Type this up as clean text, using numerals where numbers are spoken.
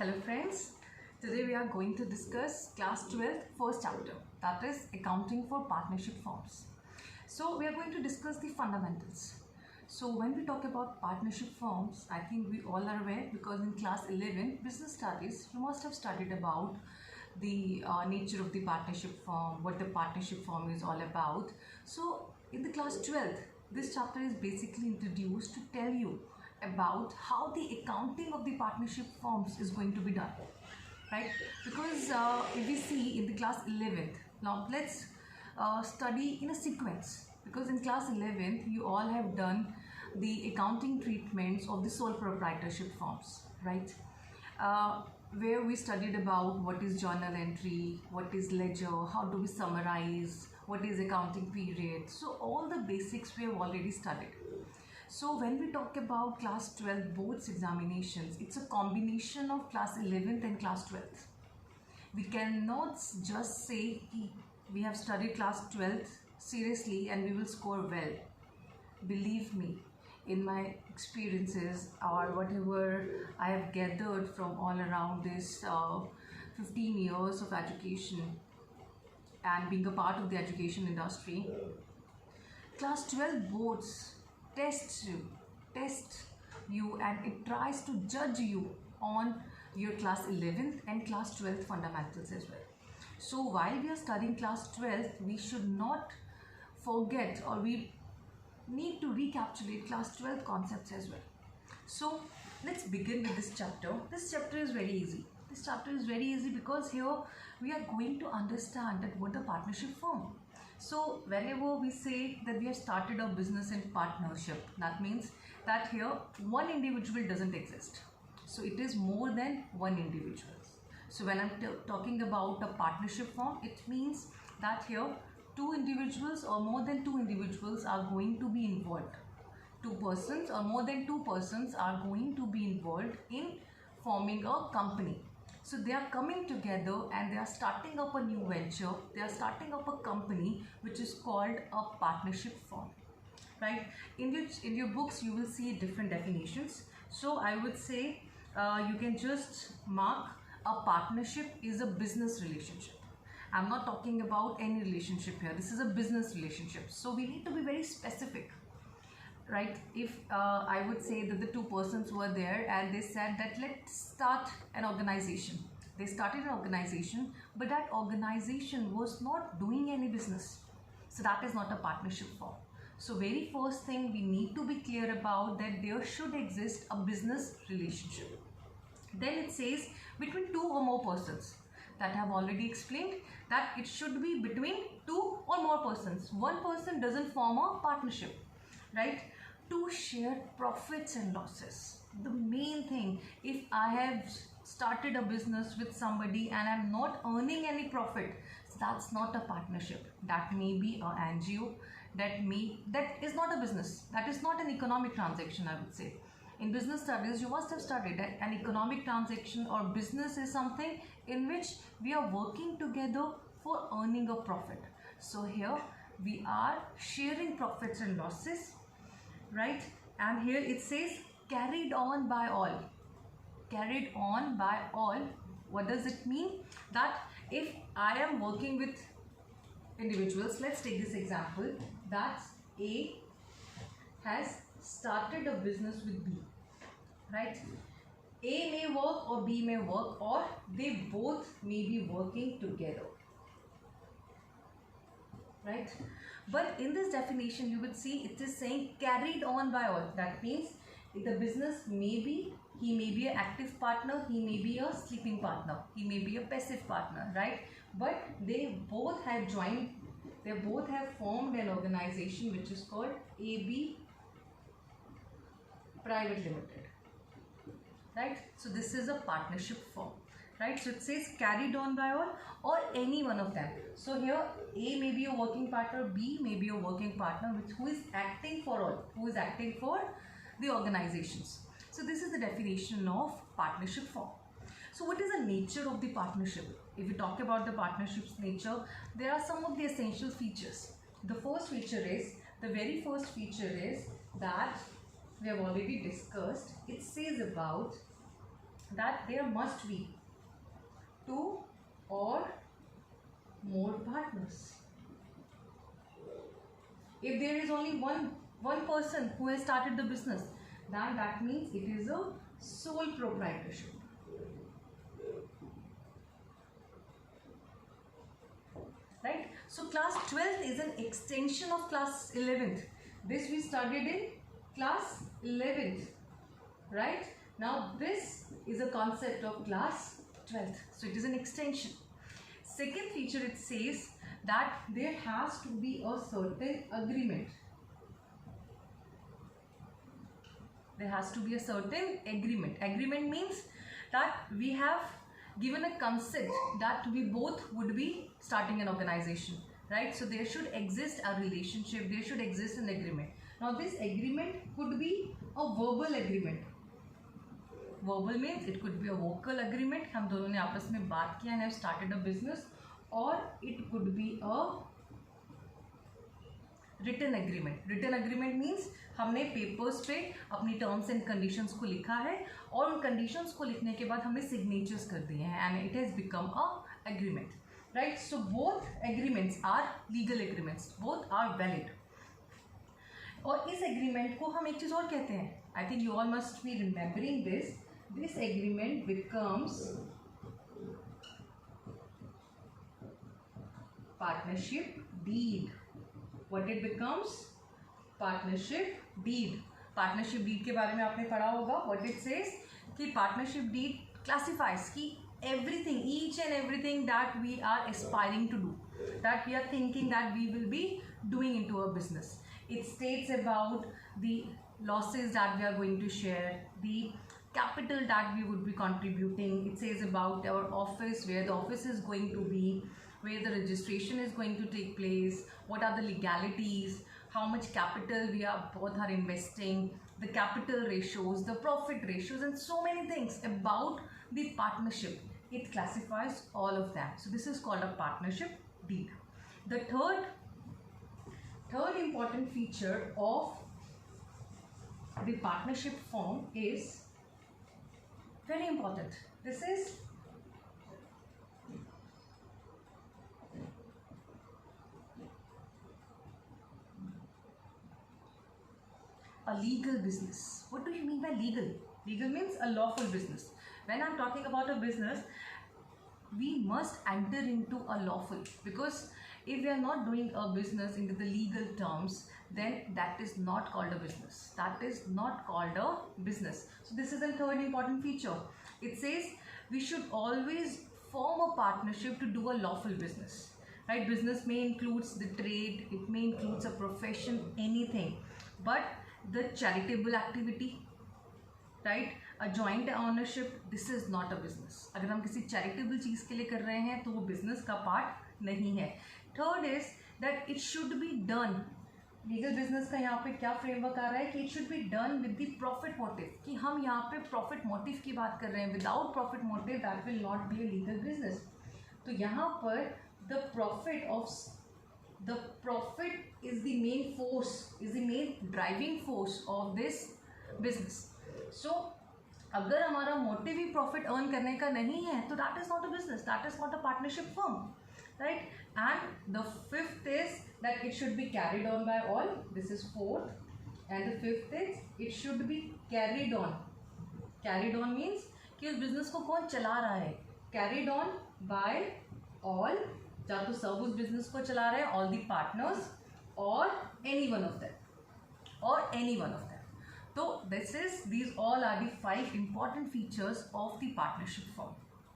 Hello friends, today we are going to discuss class 12th first chapter, that is accounting for partnership firms. So we are going to discuss the fundamentals. So when we talk about partnership firms, I think we all are aware because in class 11 business studies you must have studied about the nature of the partnership firm, what the partnership firm is all about. So in the class 12th, this chapter is basically introduced to tell you about how the accounting of the partnership firms is going to be done, right? Because if we see in the class 11th, now let's study in a sequence, because in class 11th you all have done the accounting treatments of the sole proprietorship firms, right? Where we studied about what is journal entry, what is ledger, how do we summarize, what is accounting period. So all the basics we have already studied. So when we talk about class 12 boards examinations, it's a combination of class 11th and class 12th. We cannot just say we have studied class 12th seriously and we will score well. Believe me, in my experiences or whatever I have gathered from all around this 15 years of education and being a part of the education industry, class 12 boards test you and it tries to judge you on your class 11th and class 12th fundamentals as well. So while we are studying class 12th, we should not forget, or we need to recapitulate class 12th concepts as well. So let's begin with this chapter. This chapter is very easy. This chapter is very easy because here we are going to understand that what the partnership firm. So whenever we say that we have started a business in partnership, that means that here one individual doesn't exist. So it is more than one individual. So when I'm talking about a partnership firm, it means that here two individuals or more than two individuals are going to be involved. Two persons or more than two persons are going to be involved in forming a company. So they are coming together and they are starting up a new venture. They are starting up a company which is called a partnership firm, right? In your books you will see different definitions. So I would say you can just mark a partnership is a business relationship. I'm not talking about any relationship here. This is a business relationship. So we need to be very specific, right? If I would say that the two persons were there and they said that let's start an organization. They started an organization, but that organization was not doing any business. So that is not a partnership firm. So very first thing we need to be clear about that there should exist a business relationship. Then it says between two or more persons. That I have already explained that it should be between two or more persons. One person doesn't form a partnership, right? To share profits and losses. The main thing, if I have started a business with somebody and I'm not earning any profit, that's not a partnership. That may be an NGO, that is not a business. That is not an economic transaction, I would say. In business studies, you must have studied that an economic transaction or business is something in which we are working together for earning a profit. So here we are sharing profits and losses, right? And here it says carried on by all. Carried on by all. What does it mean? That if I am working with individuals, let's take this example, that A has started a business with B, right? A may work or B may work, or they both may be working together, right? But in this definition you would see it is saying carried on by all. That means the business may be, he may be an active partner, he may be a sleeping partner, he may be a passive partner, right? But they both have joined, they both have formed an organization which is called AB Private Limited, right? So this is a partnership firm, right? So it says carried on by all or any one of them. So here A may be a working partner, B may be a working partner with who is acting for all, who is acting for the organizations. So this is the definition of partnership firm. So what is the nature of the partnership? If we talk about the partnership's nature, there are some of the essential features. The very first feature is that we have already discussed. It says about that there must be 2 or more partners. If there is only one person who has started the business, then that means it is a sole proprietorship. Right? So class 12th is an extension of class 11th. This we studied in class 11th. Right? Now this is a concept of class 12th. So it is an extension. Second feature, it says that there has to be a certain agreement. There has to be a certain agreement. Agreement means that we have given a consent that we both would be starting an organization, right? So there should exist a relationship, there should exist an agreement. Now this agreement could be a verbal agreement. Verbal means it could be a vocal agreement, हम दोनों ने आपस में बात किया and have started a business, or it could be a written agreement. Written agreement means हमने papers पे अपनी टर्म्स एंड कंडीशंस को लिखा है और उन कंडीशंस को लिखने के बाद हमने सिग्नेचर्स कर दिए हैं and it has become a agreement, right? So both agreements are legal agreements, both are valid. और इस एग्रीमेंट को हम एक चीज़ और कहते हैं, I think you all must be remembering this. This agreement becomes partnership deed. What it becomes? Partnership deed. Partnership deed के बारे में आपने पढ़ा होगा. What it says कि partnership deed classifies कि everything, each and everything that we are aspiring to do, that we are thinking that we will be doing into a business. It states about the losses that we are going to share, the capital that we would be contributing. It says about our office, where the office is going to be, where the registration is going to take place, what are the legalities, how much capital we are both are investing, the capital ratios, the profit ratios, and so many things about the partnership. It classifies all of that. So this is called a partnership deed. The third important feature of the partnership form is very important. This is a legal business. What do you mean by legal? Legal means a lawful business. When I'm talking about a business, we must enter into a lawful, because if we are not doing a business into the legal terms, then that is not called a business. That is not called a business. So this is a third important feature. It says we should always form a partnership to do a lawful business, right? Business may includes the trade, it may includes a profession, anything, but the charitable activity, right? A joint ownership, this is not a business. अगर हम किसी charitable चीज़ के लिए कर रहे हैं तो वो business का part नहीं है. Third is that it should be done. Legal business का यहाँ पे क्या framework आ रहा है कि it should be done with the profit motive, कि हम यहाँ पे profit motive की बात कर रहे हैं. Without profit motive, that will not be a legal business. तो यहाँ पर the profit is the main force, is the main driving force of this business. So अगर हमारा मोटिव ही प्रॉफिट अर्न करने का नहीं है तो that is not a business, that is not a partnership firm, right? And the fifth is that it should be carried on by all. This is fourth. And the fifth is it should be carried on. Carried on means कि उस business को कौन चला रहा है. Carried on by all, या तो सब उस बिजनेस को चला रहे हैं, ऑल द पार्टनर्स, और any one of them. So these all are the 5 important features of the partnership firm.